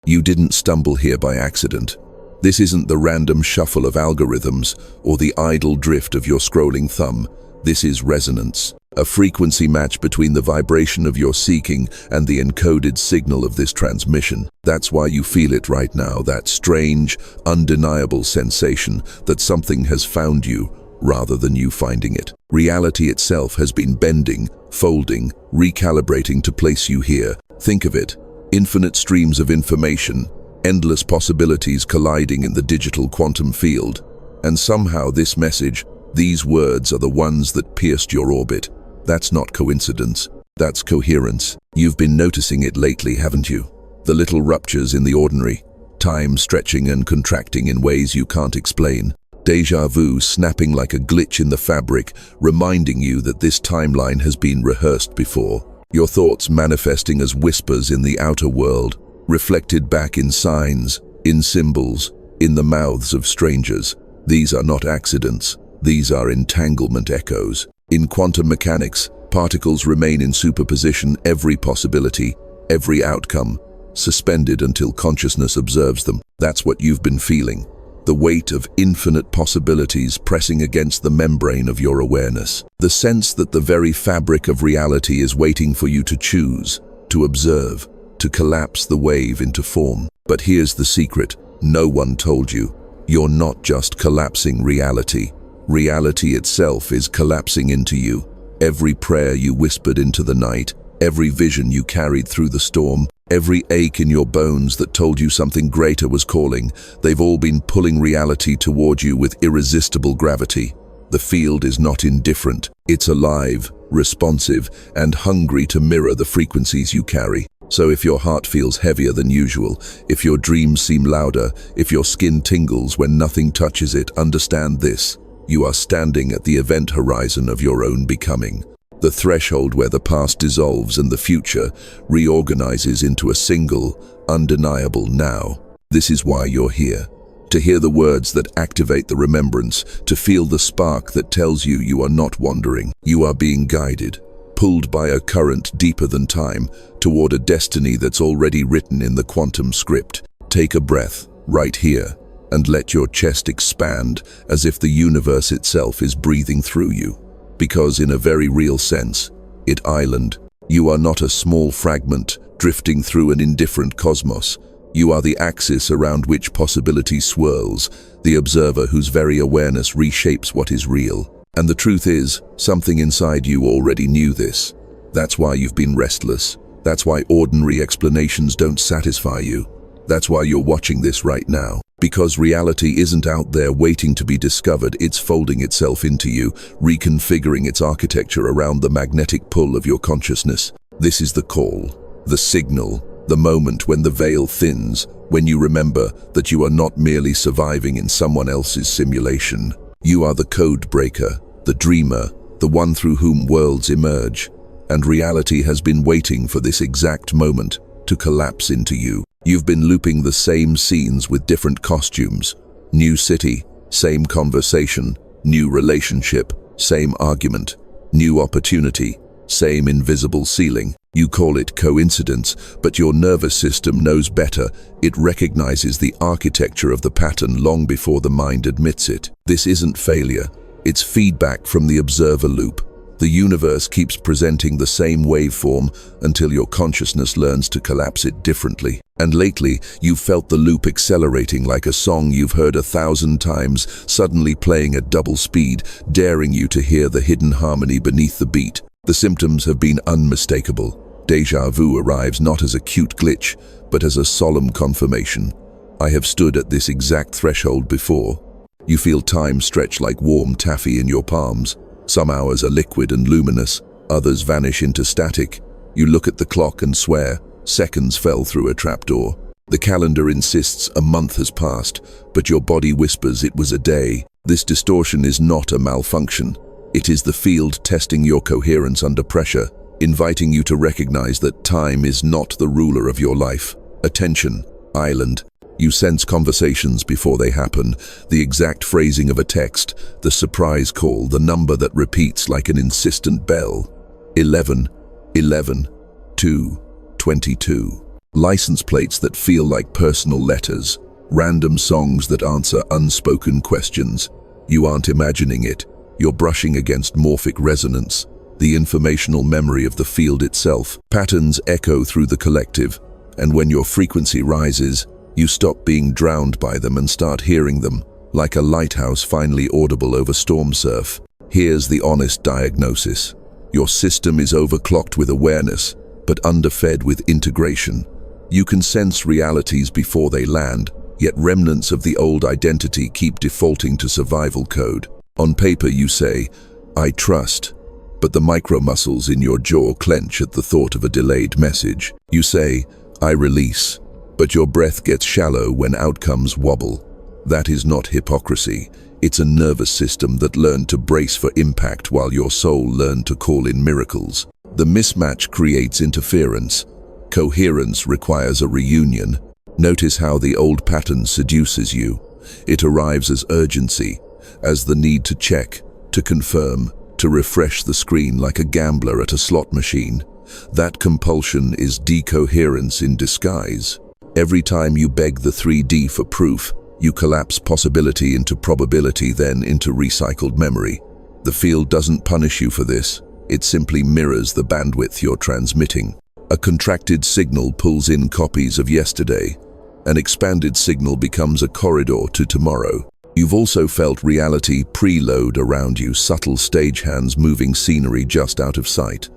You didn't stumble here by accident. This isn't the random shuffle of algorithms or the idle drift of your scrolling thumb. This is resonance, a frequency match between the vibration of your seeking and the encoded signal of this transmission. That's why you feel it right now, that strange, undeniable sensation that something has found you rather than you finding it. Reality itself has been bending, folding, recalibrating to place you here. Think of it, infinite streams of information, endless possibilities colliding in the digital quantum field. And somehow this message, these words are the ones that pierced your orbit. That's not coincidence, that's coherence. You've been noticing it lately, haven't you? The little ruptures in the ordinary, time stretching and contracting in ways you can't explain. Déjà vu snapping like a glitch in the fabric, reminding you that this timeline has been rehearsed before. Your thoughts manifesting as whispers in the outer world, reflected back in signs, in symbols, in the mouths of strangers. These are not accidents. These are entanglement echoes. In quantum mechanics, particles remain in superposition, every possibility, every outcome, suspended until consciousness observes them. That's what you've been feeling. The weight of infinite possibilities pressing against the membrane of your awareness. The sense that the very fabric of reality is waiting for you to choose, to observe, to collapse the wave into form. But here's the secret. No one told you. You're not just collapsing reality. Reality itself is collapsing into you. Every prayer you whispered into the night, every vision you carried through the storm, every ache in your bones that told you something greater was calling, they've all been pulling reality toward you with irresistible gravity. The field is not indifferent. It's alive, responsive, and hungry to mirror the frequencies you carry. So if your heart feels heavier than usual, if your dreams seem louder, if your skin tingles when nothing touches it, understand this. You are standing at the event horizon of your own becoming. The threshold where the past dissolves and the future reorganizes into a single, undeniable now. This is why you're here. To hear the words that activate the remembrance, to feel the spark that tells you you are not wandering. You are being guided, pulled by a current deeper than time, toward a destiny that's already written in the quantum script. Take a breath, right here, and let your chest expand as if the universe itself is breathing through you. Because in a very real sense, it island. You are not a small fragment drifting through an indifferent cosmos. You are the axis around which possibility swirls, the observer whose very awareness reshapes what is real. And the truth is, something inside you already knew this. That's why you've been restless. That's why ordinary explanations don't satisfy you. That's why you're watching this right now. Because reality isn't out there waiting to be discovered, it's folding itself into you, reconfiguring its architecture around the magnetic pull of your consciousness. This is the call, the signal, the moment when the veil thins, when you remember that you are not merely surviving in someone else's simulation. You are the code breaker, the dreamer, the one through whom worlds emerge. And reality has been waiting for this exact moment to collapse into you. You've been looping the same scenes with different costumes. New city, same conversation. New relationship, same argument. New opportunity, same invisible ceiling. You call it coincidence, but your nervous system knows better. It recognizes the architecture of the pattern long before the mind admits it. This isn't failure. It's feedback from the observer loop. The universe keeps presenting the same waveform until your consciousness learns to collapse it differently. And lately, you've felt the loop accelerating like a song you've heard 1,000 times, suddenly playing at double speed, daring you to hear the hidden harmony beneath the beat. The symptoms have been unmistakable. Déjà vu arrives not as a cute glitch, but as a solemn confirmation. I have stood at this exact threshold before. You feel time stretch like warm taffy in your palms. Some hours are liquid and luminous, others vanish into static. You look at the clock and swear, seconds fell through a trapdoor. The calendar insists a month has passed, but your body whispers it was a day. This distortion is not a malfunction. It is the field testing your coherence under pressure, inviting you to recognize that time is not the ruler of your life. Attention, island. You sense conversations before they happen, the exact phrasing of a text, the surprise call, the number that repeats like an insistent bell. 11, 11, 2, 22. License plates that feel like personal letters, random songs that answer unspoken questions. You aren't imagining it. You're brushing against morphic resonance, the informational memory of the field itself. Patterns echo through the collective, and when your frequency rises, you stop being drowned by them and start hearing them, like a lighthouse finally audible over storm surf. Here's the honest diagnosis. Your system is overclocked with awareness, but underfed with integration. You can sense realities before they land, yet remnants of the old identity keep defaulting to survival code. On paper you say, "I trust," but the micro-muscles in your jaw clench at the thought of a delayed message. You say, "I release," but your breath gets shallow when outcomes wobble. That is not hypocrisy. It's a nervous system that learned to brace for impact while your soul learned to call in miracles. The mismatch creates interference. Coherence requires a reunion. Notice how the old pattern seduces you. It arrives as urgency, as the need to check, to confirm, to refresh the screen like a gambler at a slot machine. That compulsion is decoherence in disguise. Every time you beg the 3D for proof, you collapse possibility into probability, then into recycled memory. The field doesn't punish you for this. It simply mirrors the bandwidth you're transmitting. A contracted signal pulls in copies of yesterday. An expanded signal becomes a corridor to tomorrow. You've also felt reality preload around you, subtle stagehands moving scenery just out of sight.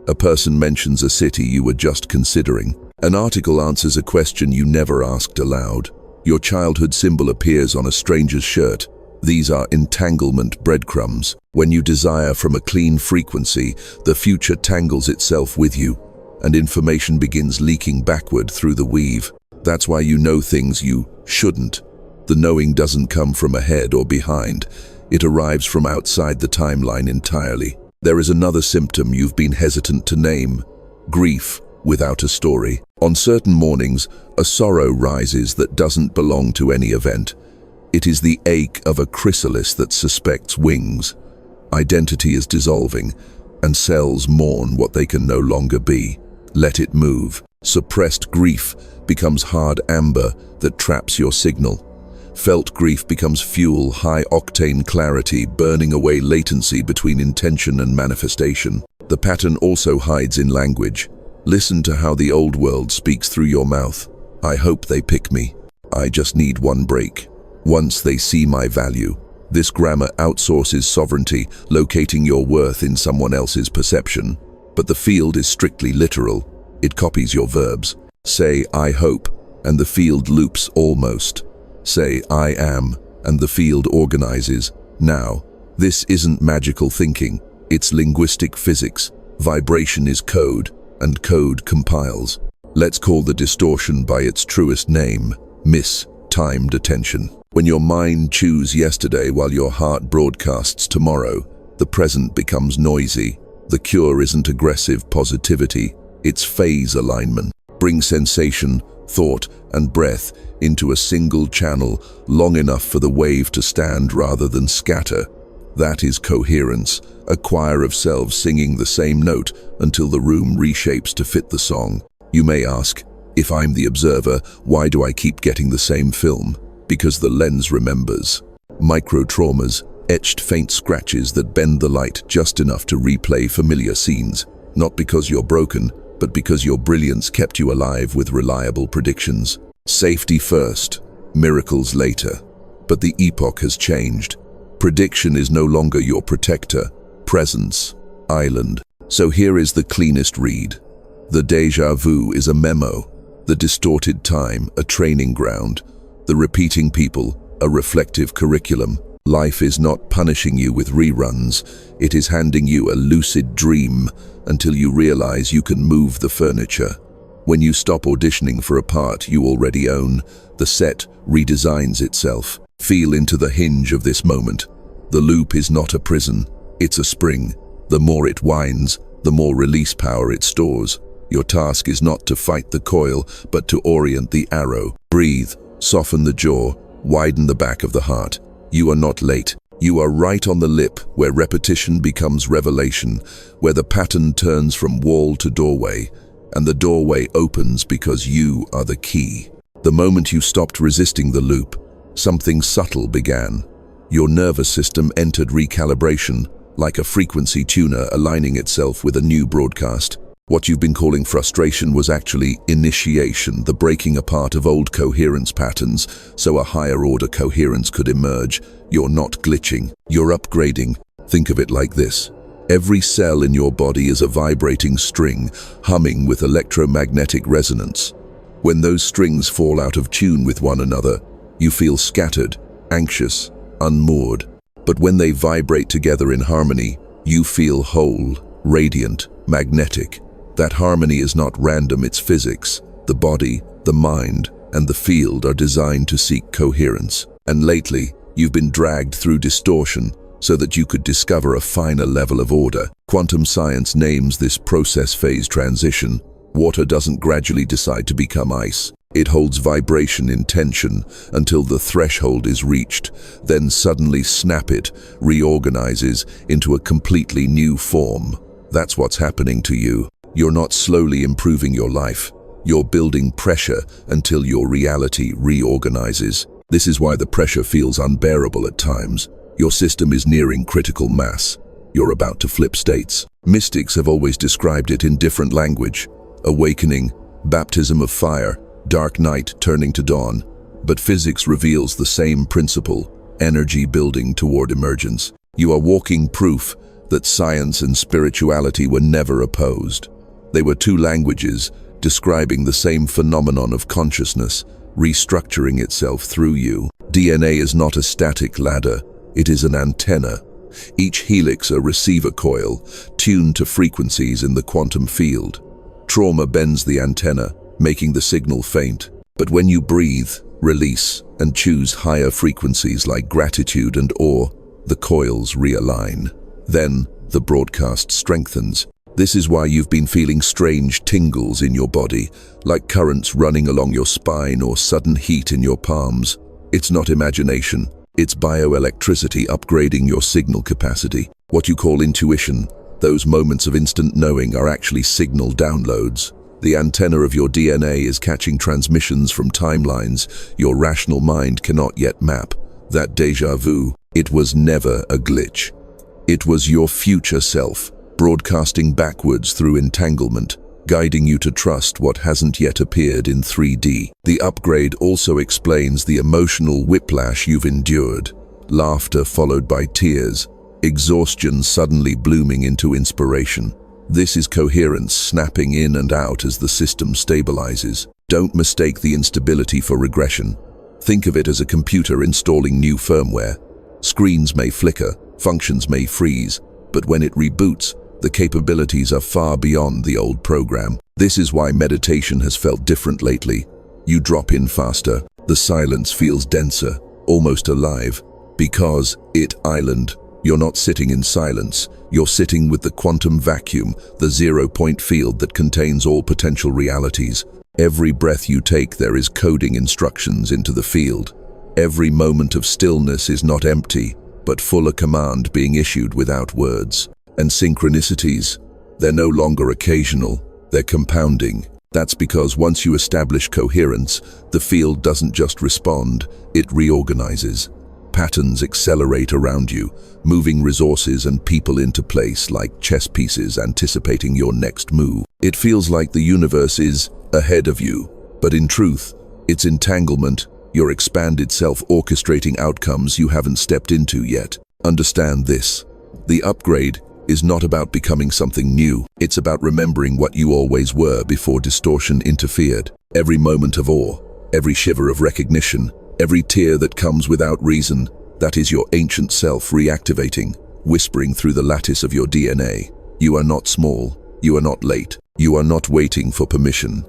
A person mentions a city you were just considering. An article answers a question you never asked aloud. Your childhood symbol appears on a stranger's shirt. These are entanglement breadcrumbs. When you desire from a clean frequency, the future tangles itself with you, and information begins leaking backward through the weave. That's why you know things you shouldn't. The knowing doesn't come from ahead or behind. It arrives from outside the timeline entirely. There is another symptom you've been hesitant to name: grief without a story. On certain mornings, a sorrow rises that doesn't belong to any event. It is the ache of a chrysalis that suspects wings. Identity is dissolving, and cells mourn what they can no longer be. Let it move. Suppressed grief becomes hard amber that traps your signal. Felt grief becomes fuel, high-octane clarity, burning away latency between intention and manifestation. The pattern also hides in language. Listen to how the old world speaks through your mouth. "I hope they pick me. I just need one break. Once they see my value." This grammar outsources sovereignty, locating your worth in someone else's perception. But the field is strictly literal. It copies your verbs. Say, "I hope," and the field loops almost. Say, "I am," and the field organizes. Now, this isn't magical thinking. It's linguistic physics. Vibration is code, and code compiles. Let's call the distortion by its truest name: mistimed attention. When your mind chews yesterday while your heart broadcasts tomorrow, the present becomes noisy. The cure isn't aggressive positivity, it's phase alignment. Bring sensation, thought, and breath into a single channel long enough for the wave to stand rather than scatter. That is coherence, a choir of selves singing the same note until the room reshapes to fit the song. You may ask, if I'm the observer, why do I keep getting the same film? Because the lens remembers. Micro-traumas, etched faint scratches that bend the light just enough to replay familiar scenes. Not because you're broken, but because your brilliance kept you alive with reliable predictions. Safety first, miracles later. But the epoch has changed. Prediction is no longer your protector. Presence, island. So here is the cleanest read. The déjà vu is a memo. The distorted time, a training ground. The repeating people, a reflective curriculum. Life is not punishing you with reruns. It is handing you a lucid dream until you realize you can move the furniture. When you stop auditioning for a part you already own, the set redesigns itself. Feel into the hinge of this moment. The loop is not a prison, it's a spring. The more it winds, the more release power it stores. Your task is not to fight the coil, but to orient the arrow. Breathe, soften the jaw, widen the back of the heart. You are not late. You are right on the lip, where repetition becomes revelation, where the pattern turns from wall to doorway. and the doorway opens because you are the key. The moment you stopped resisting the loop, something subtle began. Your nervous system entered recalibration, like a frequency tuner aligning itself with a new broadcast. What you've been calling frustration was actually initiation, the breaking apart of old coherence patterns so a higher order coherence could emerge. You're not glitching, you're upgrading. Think of it like this. Every cell in your body is a vibrating string, humming with electromagnetic resonance. When those strings fall out of tune with one another, you feel scattered, anxious, unmoored. But when they vibrate together in harmony, you feel whole, radiant, magnetic. That harmony is not random, it's physics. The body, the mind, and the field are designed to seek coherence. And lately, you've been dragged through distortion so that you could discover a finer level of order. Quantum science names this process phase transition. Water doesn't gradually decide to become ice. It holds vibration in tension until the threshold is reached, then suddenly snap it, reorganizes into a completely new form. That's what's happening to you. You're not slowly improving your life. You're building pressure until your reality reorganizes. This is why the pressure feels unbearable at times. Your system is nearing critical mass. You're about to flip states. Mystics have always described it in different language. Awakening, baptism of fire, dark night turning to dawn. But physics reveals the same principle, energy building toward emergence. You are walking proof that science and spirituality were never opposed. They were two languages describing the same phenomenon of consciousness, restructuring itself through you. DNA is not a static ladder, it is an antenna. Each helix a receiver coil, tuned to frequencies in the quantum field. Trauma bends the antenna, making the signal faint. But when you breathe, release, and choose higher frequencies like gratitude and awe, the coils realign. Then, the broadcast strengthens. This is why you've been feeling strange tingles in your body, like currents running along your spine or sudden heat in your palms. It's not imagination, it's bioelectricity upgrading your signal capacity. What you call intuition, those moments of instant knowing, are actually signal downloads. The antenna of your DNA is catching transmissions from timelines your rational mind cannot yet map. That déjà vu, it was never a glitch. It was your future self, broadcasting backwards through entanglement, guiding you to trust what hasn't yet appeared in 3D. The upgrade also explains the emotional whiplash you've endured. Laughter followed by tears, exhaustion suddenly blooming into inspiration. This is coherence snapping in and out as the system stabilizes. Don't mistake the instability for regression. Think of it as a computer installing new firmware. Screens may flicker, functions may freeze, but when it reboots, the capabilities are far beyond the old program. This is why meditation has felt different lately. You drop in faster, the silence feels denser, almost alive. Because island, you're not sitting in silence, you're sitting with the quantum vacuum, the zero-point field that contains all potential realities. Every breath you take, there is coding instructions into the field. Every moment of stillness is not empty, but full of command being issued without words. And synchronicities, they're no longer occasional, they're compounding. That's because once you establish coherence, the field doesn't just respond, it reorganizes. Patterns accelerate around you, moving resources and people into place like chess pieces anticipating your next move. It feels like the universe is ahead of you, but in truth, it's entanglement, your expanded self orchestrating outcomes you haven't stepped into yet. Understand this. The upgrade is not about becoming something new. It's about remembering what you always were before distortion interfered. Every moment of awe, every shiver of recognition, every tear that comes without reason, that is your ancient self reactivating, whispering through the lattice of your DNA. You are not small. You are not late. You are not waiting for permission.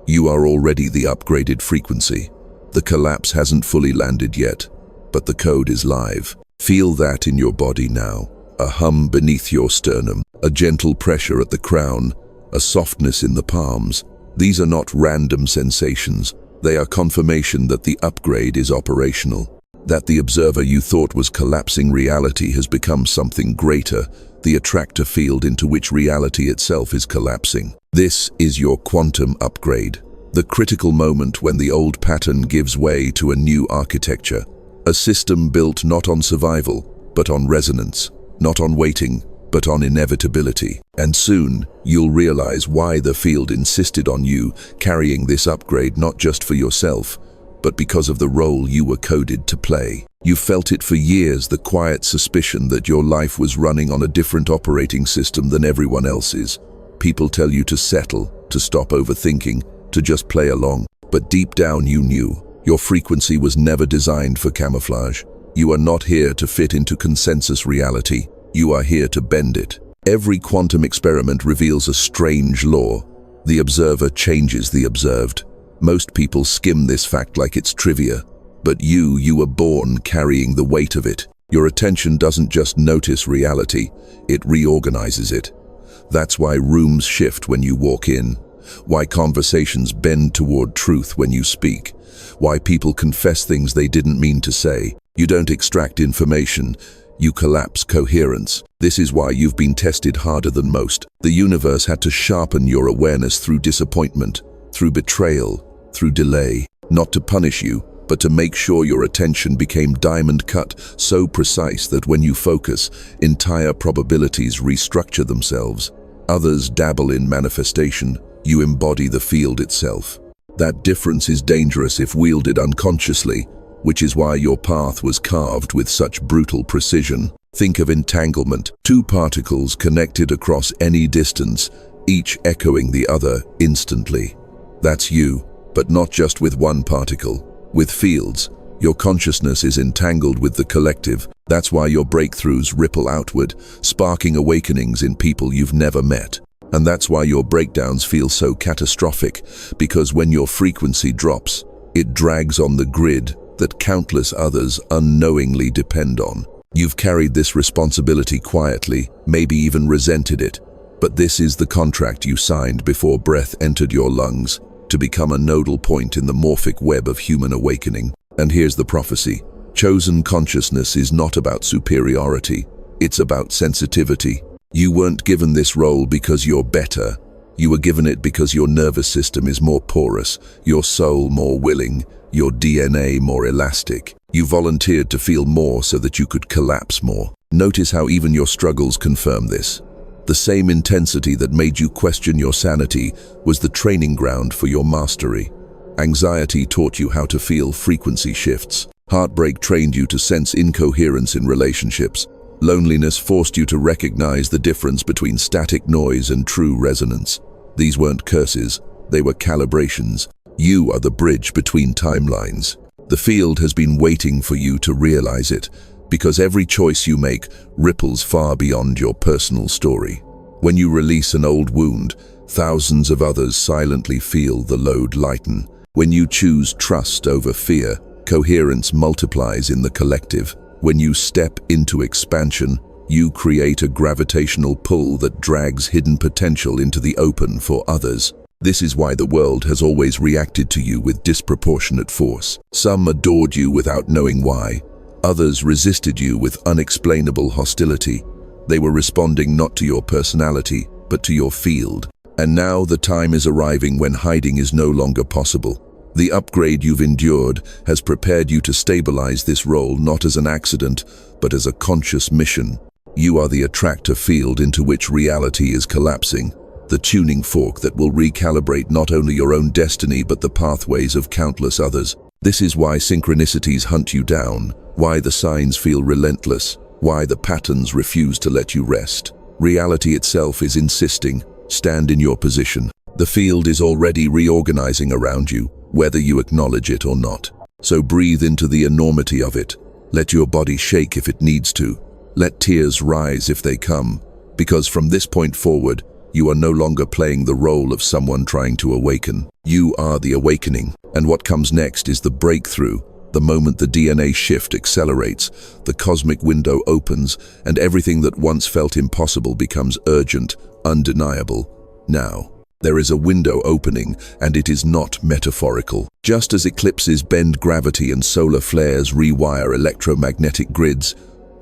You are already the upgraded frequency. The collapse hasn't fully landed yet, but the code is live. Feel that in your body now. A hum beneath your sternum, a gentle pressure at the crown, a softness in the palms. These are not random sensations. They are confirmation that the upgrade is operational. That the observer you thought was collapsing reality has become something greater, the attractor field into which reality itself is collapsing. This is your quantum upgrade, the critical moment when the old pattern gives way to a new architecture, a system built not on survival, but on resonance, not on waiting, but on inevitability. And soon, you'll realize why the field insisted on you carrying this upgrade not just for yourself, but because of the role you were coded to play. You felt it for years, the quiet suspicion that your life was running on a different operating system than everyone else's. People tell you to settle, to stop overthinking, to just play along. But deep down you knew, your frequency was never designed for camouflage. You are not here to fit into consensus reality. You are here to bend it. Every quantum experiment reveals a strange law. The observer changes the observed. Most people skim this fact like it's trivia. But you were born carrying the weight of it. Your attention doesn't just notice reality, it reorganizes it. That's why rooms shift when you walk in. Why conversations bend toward truth when you speak. Why people confess things they didn't mean to say. You don't extract information. You collapse coherence. This is why you've been tested harder than most. The universe had to sharpen your awareness through disappointment, through betrayal, through delay. Not to punish you, but to make sure your attention became diamond cut, so precise that when you focus, entire probabilities restructure themselves. Others dabble in manifestation. You embody the field itself. That difference is dangerous if wielded unconsciously, which is why your path was carved with such brutal precision. Think of entanglement, two particles connected across any distance, each echoing the other instantly. That's you, but not just with one particle. With fields, your consciousness is entangled with the collective. That's why your breakthroughs ripple outward, sparking awakenings in people you've never met. And that's why your breakdowns feel so catastrophic, because when your frequency drops, it drags on the grid that countless others unknowingly depend on. You've carried this responsibility quietly, maybe even resented it, but this is the contract you signed before breath entered your lungs, to become a nodal point in the morphic web of human awakening. And here's the prophecy. Chosen consciousness is not about superiority, it's about sensitivity. You weren't given this role because you're better. You were given it because your nervous system is more porous, your soul more willing, your DNA more elastic. You volunteered to feel more so that you could collapse more. Notice how even your struggles confirm this. The same intensity that made you question your sanity was the training ground for your mastery. Anxiety taught you how to feel frequency shifts. Heartbreak trained you to sense incoherence in relationships. Loneliness forced you to recognize the difference between static noise and true resonance. These weren't curses, they were calibrations. You are the bridge between timelines. The field has been waiting for you to realize it, because every choice you make ripples far beyond your personal story. When you release an old wound, thousands of others silently feel the load lighten. When you choose trust over fear, coherence multiplies in the collective. When you step into expansion, you create a gravitational pull that drags hidden potential into the open for others. This is why the world has always reacted to you with disproportionate force. Some adored you without knowing why. Others resisted you with unexplainable hostility. They were responding not to your personality, but to your field. And now the time is arriving when hiding is no longer possible. The upgrade you've endured has prepared you to stabilize this role not as an accident, but as a conscious mission. You are the attractor field into which reality is collapsing, the tuning fork that will recalibrate not only your own destiny but the pathways of countless others. This is why synchronicities hunt you down, why the signs feel relentless, why the patterns refuse to let you rest. Reality itself is insisting, stand in your position. The field is already reorganizing around you, whether you acknowledge it or not. So breathe into the enormity of it. Let your body shake if it needs to. Let tears rise if they come, because from this point forward, you are no longer playing the role of someone trying to awaken. You are the awakening, and what comes next is the breakthrough. The moment the DNA shift accelerates, the cosmic window opens, and everything that once felt impossible becomes urgent, undeniable. Now, there is a window opening, and it is not metaphorical. Just as eclipses bend gravity and solar flares rewire electromagnetic grids,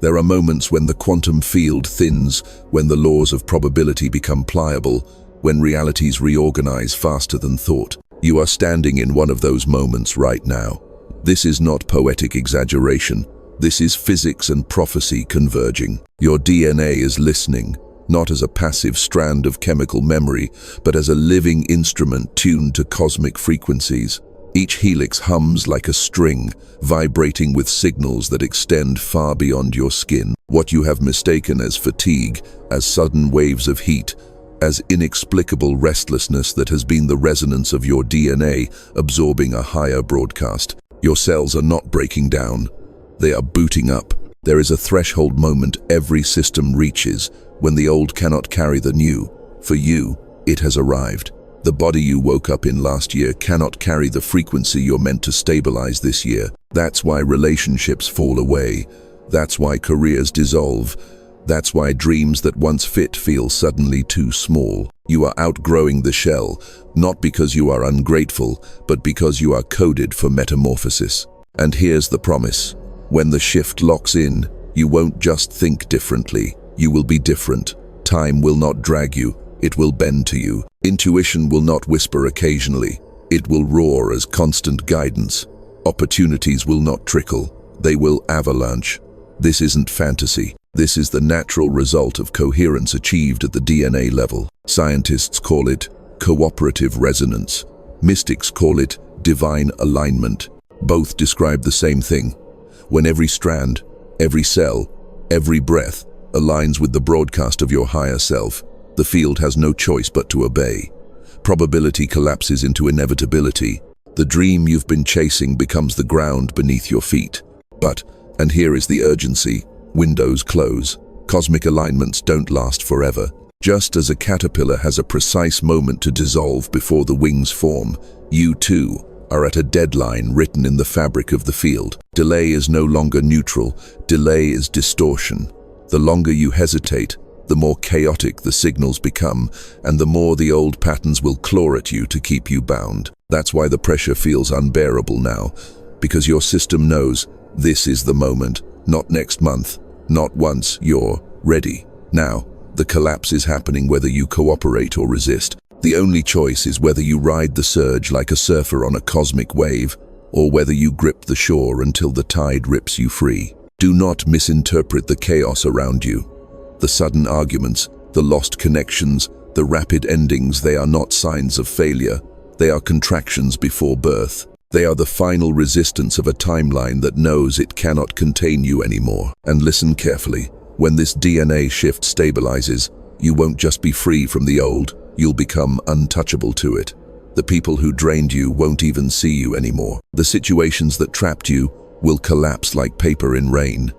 there are moments when the quantum field thins, when the laws of probability become pliable, when realities reorganize faster than thought. You are standing in one of those moments right now. This is not poetic exaggeration. This is physics and prophecy converging. Your DNA is listening, not as a passive strand of chemical memory, but as a living instrument tuned to cosmic frequencies. Each helix hums like a string, vibrating with signals that extend far beyond your skin. What you have mistaken as fatigue, as sudden waves of heat, as inexplicable restlessness that has been the resonance of your DNA absorbing a higher broadcast. Your cells are not breaking down. They are booting up. There is a threshold moment every system reaches when the old cannot carry the new. For you, it has arrived. The body you woke up in last year cannot carry the frequency you're meant to stabilize this year. That's why relationships fall away. That's why careers dissolve. That's why dreams that once fit feel suddenly too small. You are outgrowing the shell, not because you are ungrateful, but because you are coded for metamorphosis. And here's the promise. When the shift locks in, you won't just think differently. You will be different. Time will not drag you. It will bend to you. Intuition will not whisper occasionally. It will roar as constant guidance. Opportunities will not trickle. They will avalanche. This isn't fantasy. This is the natural result of coherence achieved at the DNA level. Scientists call it cooperative resonance. Mystics call it divine alignment. Both describe the same thing. When every strand, every cell, every breath aligns with the broadcast of your higher self, the field has no choice but to obey. Probability collapses into inevitability. The dream you've been chasing becomes the ground beneath your feet. But, and here is the urgency, windows close. Cosmic alignments don't last forever. Just as a caterpillar has a precise moment to dissolve before the wings form, you too are at a deadline written in the fabric of the field. Delay is no longer neutral. Delay is distortion. The longer you hesitate, the more chaotic the signals become, and the more the old patterns will claw at you to keep you bound. That's why the pressure feels unbearable now, because your system knows this is the moment, not next month, not once you're ready. Now, the collapse is happening whether you cooperate or resist. The only choice is whether you ride the surge like a surfer on a cosmic wave, or whether you grip the shore until the tide rips you free. Do not misinterpret the chaos around you. The sudden arguments, the lost connections, the rapid endings, they are not signs of failure. They are contractions before birth. They are the final resistance of a timeline that knows it cannot contain you anymore. And listen carefully. When this DNA shift stabilizes, you won't just be free from the old, you'll become untouchable to it. The people who drained you won't even see you anymore. The situations that trapped you will collapse like paper in rain.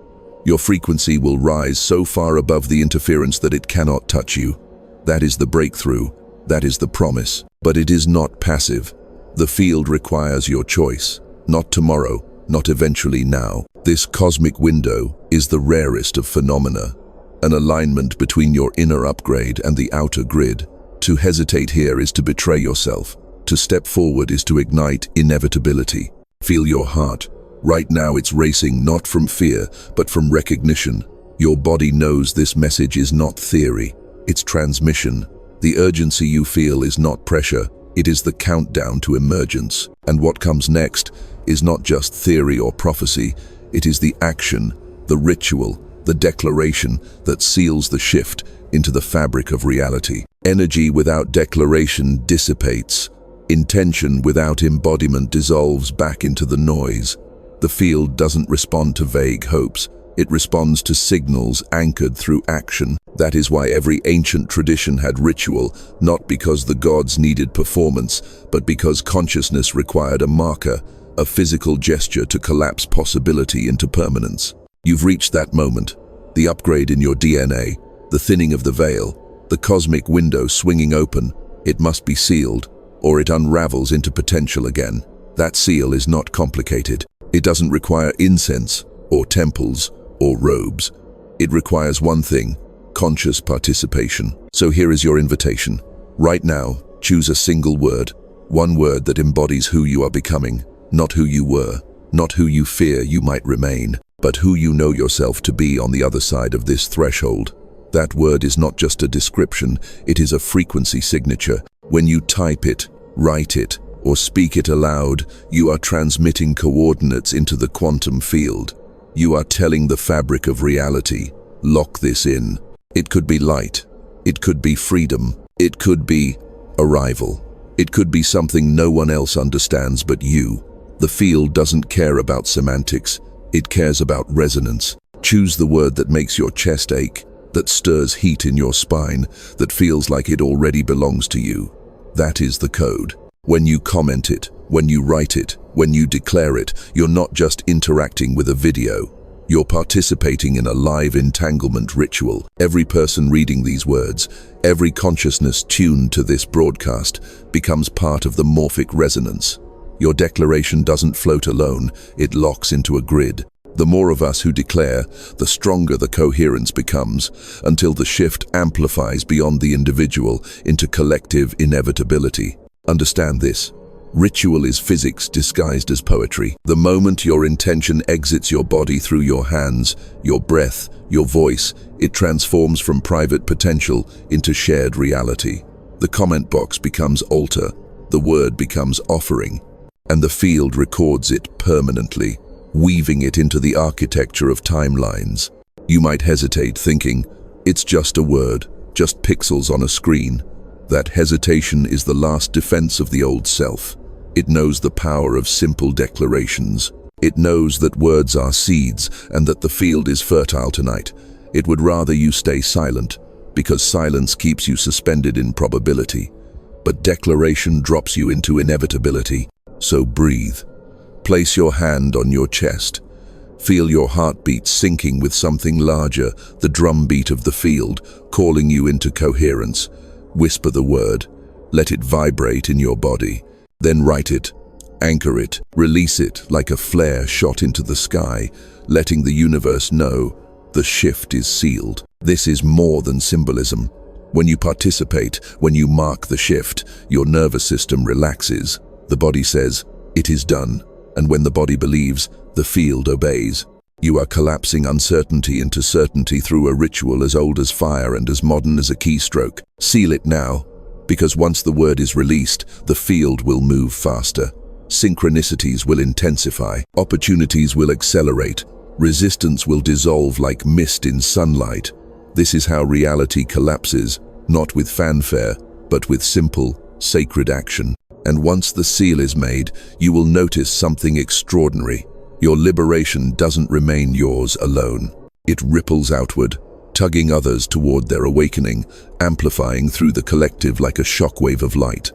Your frequency will rise so far above the interference that it cannot touch you. That is the breakthrough. That is the promise. But it is not passive. The field requires your choice. Not tomorrow, not eventually now. This cosmic window is the rarest of phenomena, an alignment between your inner upgrade and the outer grid. To hesitate here is to betray yourself. To step forward is to ignite inevitability. Feel your heart. Right now it's racing not from fear, but from recognition. Your body knows this message is not theory, it's transmission. The urgency you feel is not pressure, it is the countdown to emergence. And what comes next is not just theory or prophecy, it is the action, the ritual, the declaration that seals the shift into the fabric of reality. Energy without declaration dissipates. Intention without embodiment dissolves back into the noise. The field doesn't respond to vague hopes. It responds to signals anchored through action. That is why every ancient tradition had ritual, not because the gods needed performance, but because consciousness required a marker, a physical gesture to collapse possibility into permanence. You've reached that moment, the upgrade in your DNA, the thinning of the veil, the cosmic window swinging open. It must be sealed, or it unravels into potential again. That seal is not complicated. It doesn't require incense, or temples, or robes. It requires one thing: conscious participation. So here is your invitation. Right now, choose a single word, one word that embodies who you are becoming, not who you were, not who you fear you might remain, but who you know yourself to be on the other side of this threshold. That word is not just a description, it is a frequency signature. When you type it, write it, or speak it aloud, you are transmitting coordinates into the quantum field. You are telling the fabric of reality, lock this in. It could be light. It could be freedom. It could be arrival. It could be something no one else understands but you. The field doesn't care about semantics. It cares about resonance. Choose the word that makes your chest ache, that stirs heat in your spine, that feels like it already belongs to you. That is the code. When you comment it, when you write it, when you declare it, you're not just interacting with a video. You're participating in a live entanglement ritual. Every person reading these words, every consciousness tuned to this broadcast, becomes part of the morphic resonance. Your declaration doesn't float alone, it locks into a grid. The more of us who declare, the stronger the coherence becomes, until the shift amplifies beyond the individual into collective inevitability. Understand this. Ritual is physics disguised as poetry. The moment your intention exits your body through your hands, your breath, your voice, it transforms from private potential into shared reality. The comment box becomes altar, the word becomes offering, and the field records it permanently, weaving it into the architecture of timelines. You might hesitate, thinking, it's just a word, just pixels on a screen. That hesitation is the last defense of the old self. It knows the power of simple declarations. It knows that words are seeds and that the field is fertile tonight. It would rather you stay silent, because silence keeps you suspended in probability. But declaration drops you into inevitability. So breathe. Place your hand on your chest. Feel your heartbeat syncing with something larger, the drumbeat of the field, calling you into coherence. Whisper the word. Let it vibrate in your body. Then write it, anchor it, release it like a flare shot into the sky, letting the universe know the shift is sealed. This is more than symbolism. When you participate, when you mark the shift, your nervous system relaxes. The body says, it is done. And when the body believes, the field obeys. You are collapsing uncertainty into certainty through a ritual as old as fire and as modern as a keystroke. Seal it now, because once the word is released, the field will move faster. Synchronicities will intensify, opportunities will accelerate, resistance will dissolve like mist in sunlight. This is how reality collapses, not with fanfare, but with simple, sacred action. And once the seal is made, you will notice something extraordinary. Your liberation doesn't remain yours alone. It ripples outward, tugging others toward their awakening, amplifying through the collective like a shockwave of light.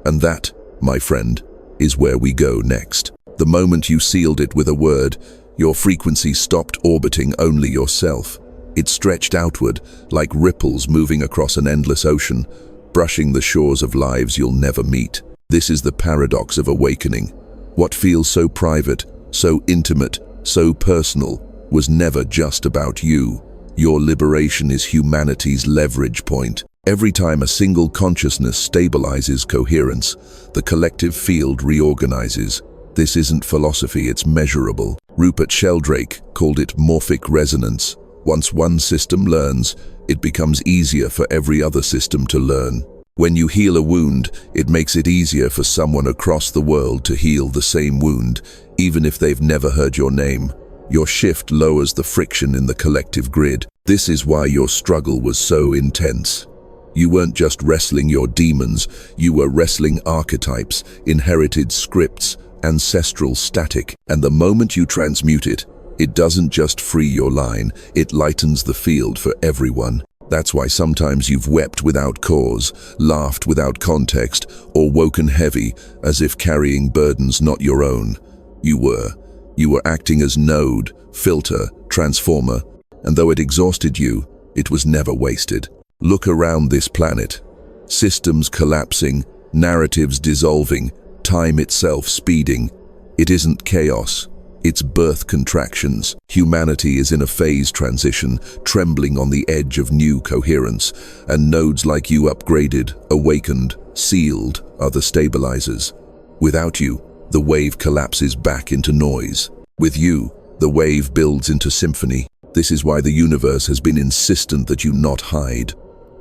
And that, my friend, is where we go next. The moment you sealed it with a word, your frequency stopped orbiting only yourself. It stretched outward, like ripples moving across an endless ocean, brushing the shores of lives you'll never meet. This is the paradox of awakening. What feels so private, so intimate, so personal, was never just about you. Your liberation is humanity's leverage point. Every time a single consciousness stabilizes coherence, the collective field reorganizes. This isn't philosophy, it's measurable. Rupert Sheldrake called it morphic resonance. Once one system learns, it becomes easier for every other system to learn. When you heal a wound, it makes it easier for someone across the world to heal the same wound, even if they've never heard your name. Your shift lowers the friction in the collective grid. This is why your struggle was so intense. You weren't just wrestling your demons, you were wrestling archetypes, inherited scripts, ancestral static. And the moment you transmute it, it doesn't just free your line, it lightens the field for everyone. That's why sometimes you've wept without cause, laughed without context, or woken heavy, as if carrying burdens not your own. You were acting as node, filter, transformer, and though it exhausted you, it was never wasted. Look around this planet. Systems collapsing, narratives dissolving, time itself speeding. It isn't chaos. It's birth contractions. Humanity is in a phase transition, trembling on the edge of new coherence, and nodes like you upgraded, awakened, sealed are the stabilizers. Without you, the wave collapses back into noise. With you, the wave builds into symphony. This is why the universe has been insistent that you not hide.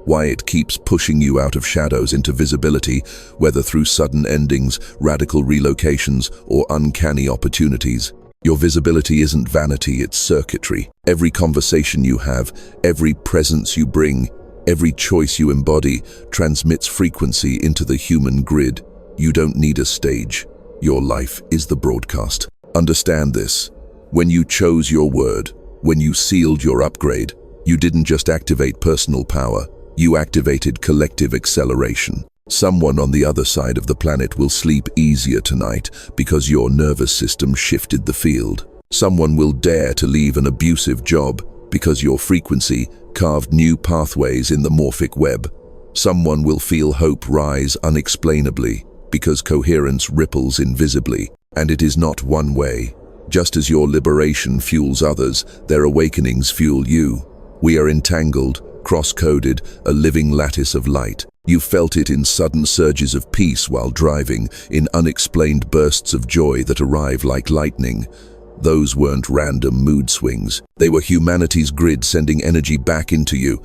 Why it keeps pushing you out of shadows into visibility, whether through sudden endings, radical relocations, or uncanny opportunities. Your visibility isn't vanity, it's circuitry. Every conversation you have, every presence you bring, every choice you embody transmits frequency into the human grid. You don't need a stage. Your life is the broadcast. Understand this. When you chose your word, when you sealed your upgrade, you didn't just activate personal power, you activated collective acceleration. Someone on the other side of the planet will sleep easier tonight because your nervous system shifted the field. Someone will dare to leave an abusive job because your frequency carved new pathways in the morphic web. Someone will feel hope rise unexplainably because coherence ripples invisibly. And it is not one way. Just as your liberation fuels others, their awakenings fuel you. We are entangled, cross-coded, a living lattice of light. You felt it in sudden surges of peace while driving, in unexplained bursts of joy that arrive like lightning. Those weren't random mood swings. They were humanity's grid sending energy back into you.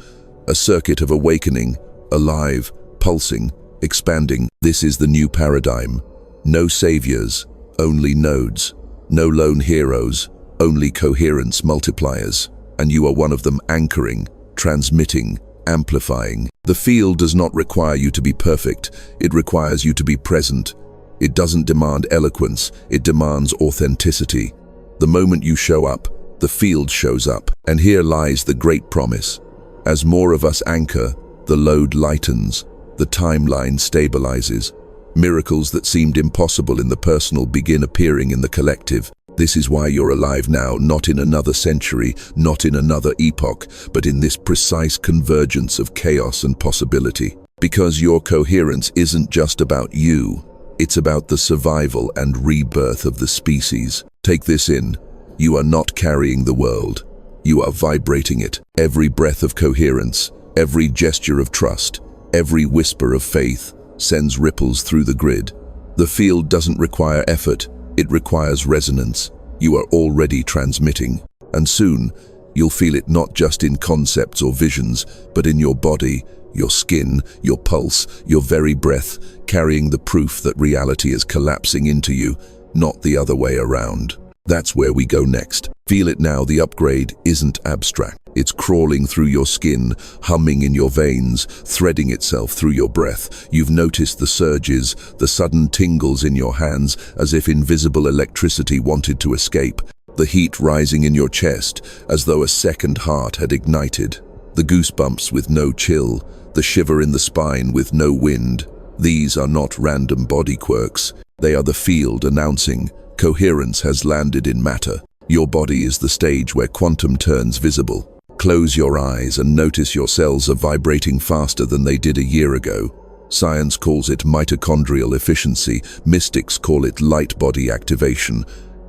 A circuit of awakening, alive, pulsing, expanding. This is the new paradigm. No saviors, only nodes. No lone heroes, only coherence multipliers. And you are one of them, anchoring, transmitting, amplifying. The field does not require you to be perfect. It requires you to be present. It doesn't demand eloquence. It demands authenticity. The moment you show up, the field shows up. And here lies the great promise. As more of us anchor, the load lightens. The timeline stabilizes. Miracles that seemed impossible in the personal begin appearing in the collective. This is why you're alive now, not in another century, not in another epoch, but in this precise convergence of chaos and possibility. Because your coherence isn't just about you, it's about the survival and rebirth of the species. Take this in. You are not carrying the world. You are vibrating it. Every breath of coherence, every gesture of trust, every whisper of faith sends ripples through the grid. The field doesn't require effort, it requires resonance. You are already transmitting, and soon you'll feel it not just in concepts or visions, but in your body, your skin, your pulse, your very breath, carrying the proof that reality is collapsing into you, not the other way around. That's where we go next. Feel it now, the upgrade isn't abstract. It's crawling through your skin, humming in your veins, threading itself through your breath. You've noticed the surges, the sudden tingles in your hands, as if invisible electricity wanted to escape. The heat rising in your chest, as though a second heart had ignited. The goosebumps with no chill, the shiver in the spine with no wind. These are not random body quirks. They are the field announcing, coherence has landed in matter. Your body is the stage where quantum turns visible. Close your eyes and notice your cells are vibrating faster than they did a year ago. Science calls it mitochondrial efficiency, mystics call it light body activation.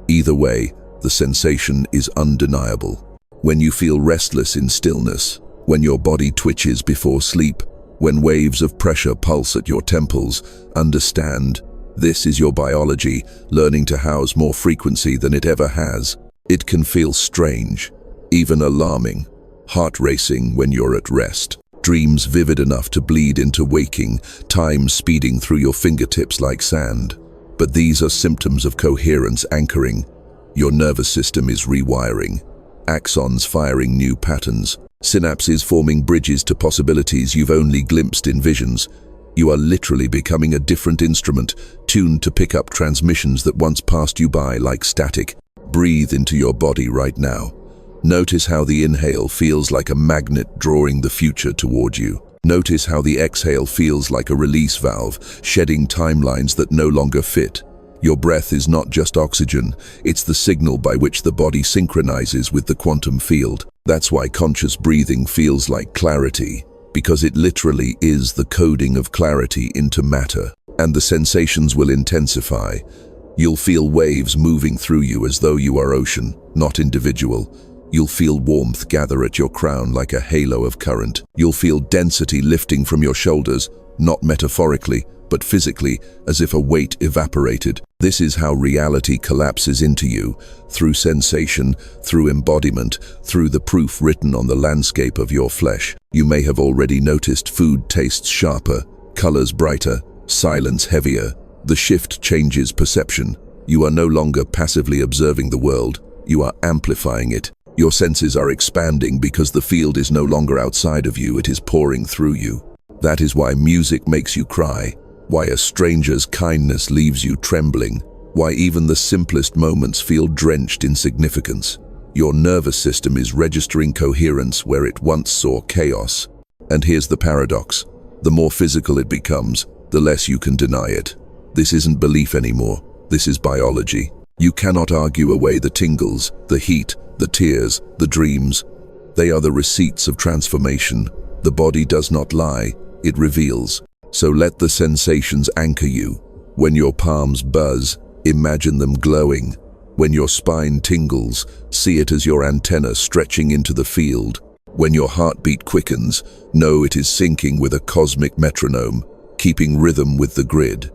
Either way, the sensation is undeniable. When you feel restless in stillness, when your body twitches before sleep, when waves of pressure pulse at your temples, understand, this is your biology learning to house more frequency than it ever has. It can feel strange, even alarming, heart racing when you're at rest, dreams vivid enough to bleed into waking, time speeding through your fingertips like sand. But these are symptoms of coherence anchoring. Your nervous system is rewiring, axons firing new patterns, synapses forming bridges to possibilities you've only glimpsed in visions. You are literally becoming a different instrument, tuned to pick up transmissions that once passed you by like static. Breathe into your body right now. Notice how the inhale feels like a magnet drawing the future toward you. Notice how the exhale feels like a release valve, shedding timelines that no longer fit. Your breath is not just oxygen, it's the signal by which the body synchronizes with the quantum field. That's why conscious breathing feels like clarity, because it literally is the coding of clarity into matter. And the sensations will intensify. You'll feel waves moving through you as though you are ocean, not individual. You'll feel warmth gather at your crown like a halo of current. You'll feel density lifting from your shoulders, not metaphorically, but physically, as if a weight evaporated. This is how reality collapses into you, through sensation, through embodiment, through the proof written on the landscape of your flesh. You may have already noticed food tastes sharper, colors brighter, silence heavier. The shift changes perception. You are no longer passively observing the world, you are amplifying it. Your senses are expanding because the field is no longer outside of you, it is pouring through you. That is why music makes you cry, why a stranger's kindness leaves you trembling, why even the simplest moments feel drenched in significance. Your nervous system is registering coherence where it once saw chaos. And here's the paradox. The more physical it becomes, the less you can deny it. This isn't belief anymore. This is biology. You cannot argue away the tingles, the heat, the tears, the dreams. They are the receipts of transformation. The body does not lie, it reveals. So let the sensations anchor you. When your palms buzz, imagine them glowing. When your spine tingles, see it as your antenna stretching into the field. When your heartbeat quickens, know it is syncing with a cosmic metronome, keeping rhythm with the grid.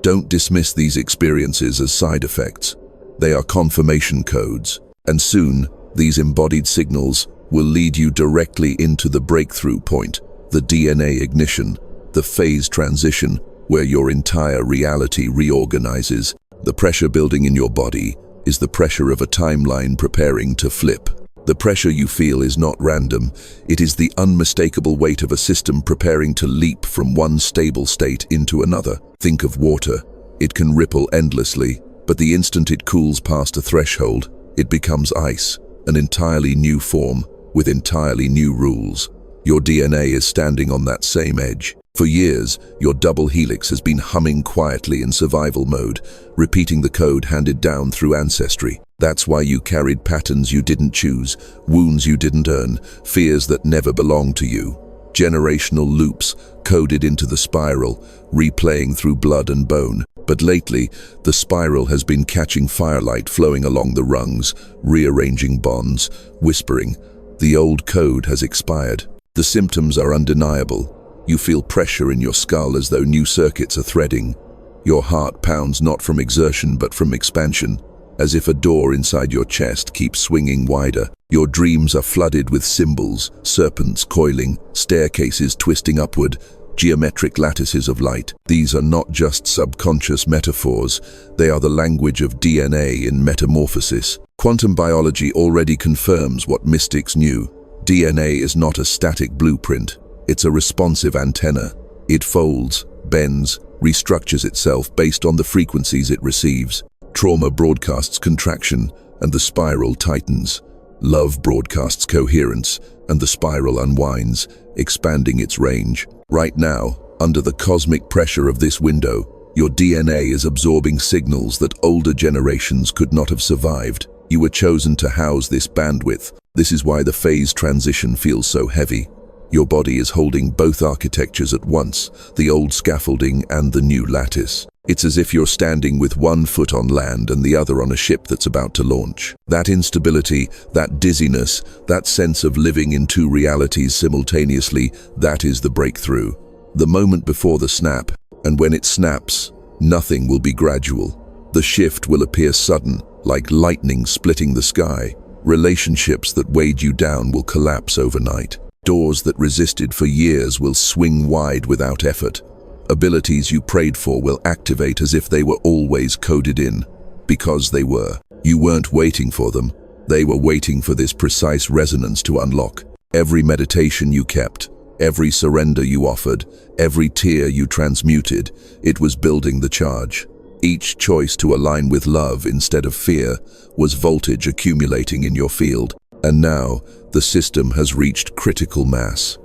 Don't dismiss these experiences as side effects. They are confirmation codes, and soon, these embodied signals will lead you directly into the breakthrough point, the DNA ignition, the phase transition where your entire reality reorganizes. The pressure building in your body is the pressure of a timeline preparing to flip. The pressure you feel is not random, it is the unmistakable weight of a system preparing to leap from one stable state into another. Think of water. It can ripple endlessly, but the instant it cools past a threshold, it becomes ice, an entirely new form, with entirely new rules. Your DNA is standing on that same edge. For years, your double helix has been humming quietly in survival mode, repeating the code handed down through ancestry. That's why you carried patterns you didn't choose, wounds you didn't earn, fears that never belonged to you. Generational loops coded into the spiral, replaying through blood and bone. But lately, the spiral has been catching firelight flowing along the rungs, rearranging bonds, whispering, "The old code has expired." The symptoms are undeniable. You feel pressure in your skull as though new circuits are threading. Your heart pounds not from exertion but from expansion, as if a door inside your chest keeps swinging wider. Your dreams are flooded with symbols, serpents coiling, staircases twisting upward, geometric lattices of light. These are not just subconscious metaphors, they are the language of DNA in metamorphosis. Quantum biology already confirms what mystics knew. DNA is not a static blueprint. It's a responsive antenna. It folds, bends, restructures itself based on the frequencies it receives. Trauma broadcasts contraction, and the spiral tightens. Love broadcasts coherence, and the spiral unwinds, expanding its range. Right now, under the cosmic pressure of this window, your DNA is absorbing signals that older generations could not have survived. You were chosen to house this bandwidth. This is why the phase transition feels so heavy. Your body is holding both architectures at once, the old scaffolding and the new lattice. It's as if you're standing with one foot on land and the other on a ship that's about to launch. That instability, that dizziness, that sense of living in two realities simultaneously, that is the breakthrough. The moment before the snap, and when it snaps, nothing will be gradual. The shift will appear sudden, like lightning splitting the sky. Relationships that weighed you down will collapse overnight. Doors that resisted for years will swing wide without effort. Abilities you prayed for will activate as if they were always coded in. Because they were. You weren't waiting for them. They were waiting for this precise resonance to unlock. Every meditation you kept, every surrender you offered, every tear you transmuted, it was building the charge. Each choice to align with love instead of fear was voltage accumulating in your field. And now, the system has reached critical mass.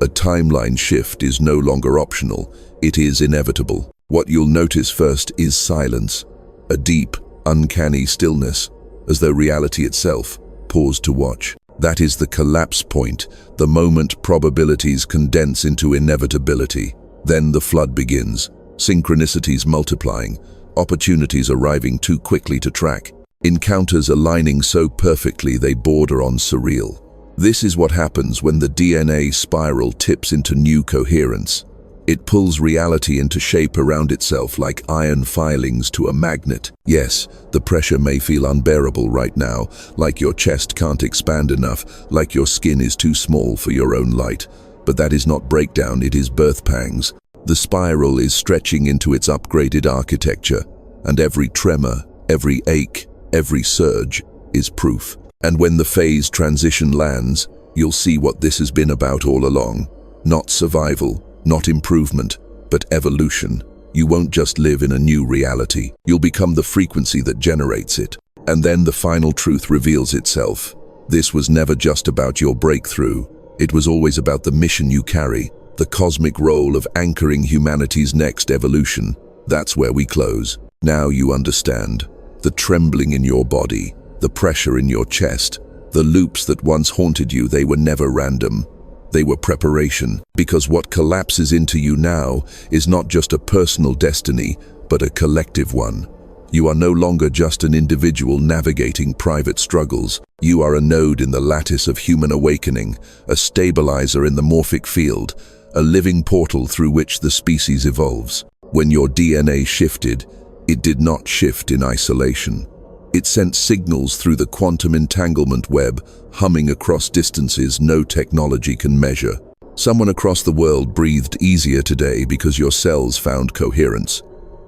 A timeline shift is no longer optional, it is inevitable. What you'll notice first is silence, a deep, uncanny stillness, as though reality itself paused to watch. That is the collapse point, the moment probabilities condense into inevitability. Then the flood begins, synchronicities multiplying, opportunities arriving too quickly to track, encounters aligning so perfectly they border on surreal. This is what happens when the DNA spiral tips into new coherence. It pulls reality into shape around itself like iron filings to a magnet. Yes, the pressure may feel unbearable right now, like your chest can't expand enough, like your skin is too small for your own light. But that is not breakdown, it is birth pangs. The spiral is stretching into its upgraded architecture, and every tremor, every ache, every surge is proof. And when the phase transition lands, you'll see what this has been about all along. Not survival, not improvement, but evolution. You won't just live in a new reality. You'll become the frequency that generates it. And then the final truth reveals itself. This was never just about your breakthrough. It was always about the mission you carry, the cosmic role of anchoring humanity's next evolution. That's where we close. Now you understand. The trembling in your body, the pressure in your chest, the loops that once haunted you, they were never random. They were preparation, because what collapses into you now is not just a personal destiny, but a collective one. You are no longer just an individual navigating private struggles. You are a node in the lattice of human awakening, a stabilizer in the morphic field, a living portal through which the species evolves. When your DNA shifted, it did not shift in isolation. It sent signals through the quantum entanglement web, humming across distances no technology can measure. Someone across the world breathed easier today because your cells found coherence.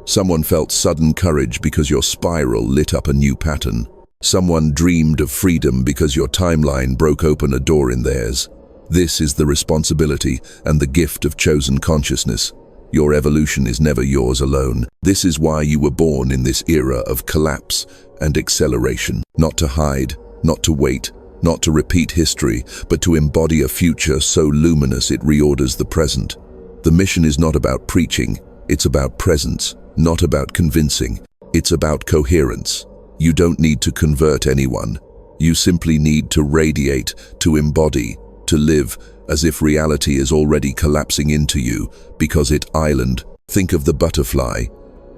Someone felt sudden courage because your spiral lit up a new pattern. Someone dreamed of freedom because your timeline broke open a door in theirs. This is the responsibility and the gift of chosen consciousness. Your evolution is never yours alone. This is why you were born in this era of collapse and acceleration. Not to hide, not to wait, not to repeat history, but to embody a future so luminous it reorders the present. The mission is not about preaching, it's about presence, not about convincing. It's about coherence. You don't need to convert anyone. You simply need to radiate, to embody, to live as if reality is already collapsing into you because it island. Think of the butterfly.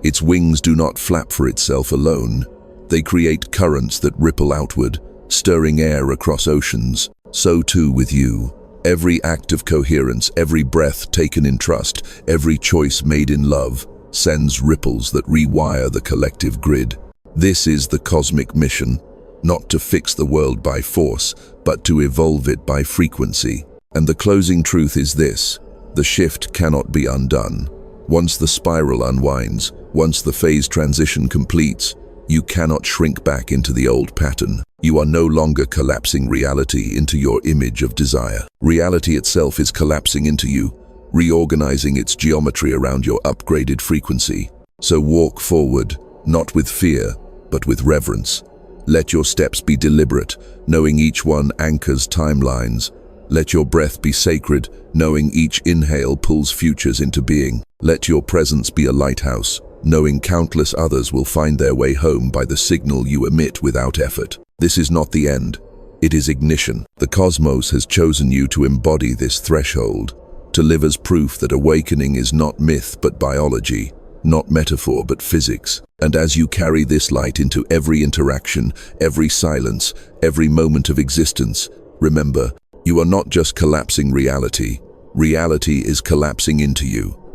Its wings do not flap for itself alone. They create currents that ripple outward, stirring air across oceans. So too with you. Every act of coherence, every breath taken in trust, every choice made in love, sends ripples that rewire the collective grid. This is the cosmic mission, not to fix the world by force, but to evolve it by frequency. And the closing truth is this: the shift cannot be undone. Once the spiral unwinds, once the phase transition completes, you cannot shrink back into the old pattern. You are no longer collapsing reality into your image of desire. Reality itself is collapsing into you, reorganizing its geometry around your upgraded frequency. So walk forward, not with fear, but with reverence. Let your steps be deliberate, knowing each one anchors timelines. Let your breath be sacred, knowing each inhale pulls futures into being. Let your presence be a lighthouse, knowing countless others will find their way home by the signal you emit without effort. This is not the end. It is ignition. The cosmos has chosen you to embody this threshold, to live as proof that awakening is not myth but biology, not metaphor but physics. And as you carry this light into every interaction, every silence, every moment of existence, remember, you are not just collapsing reality. Reality is collapsing into you.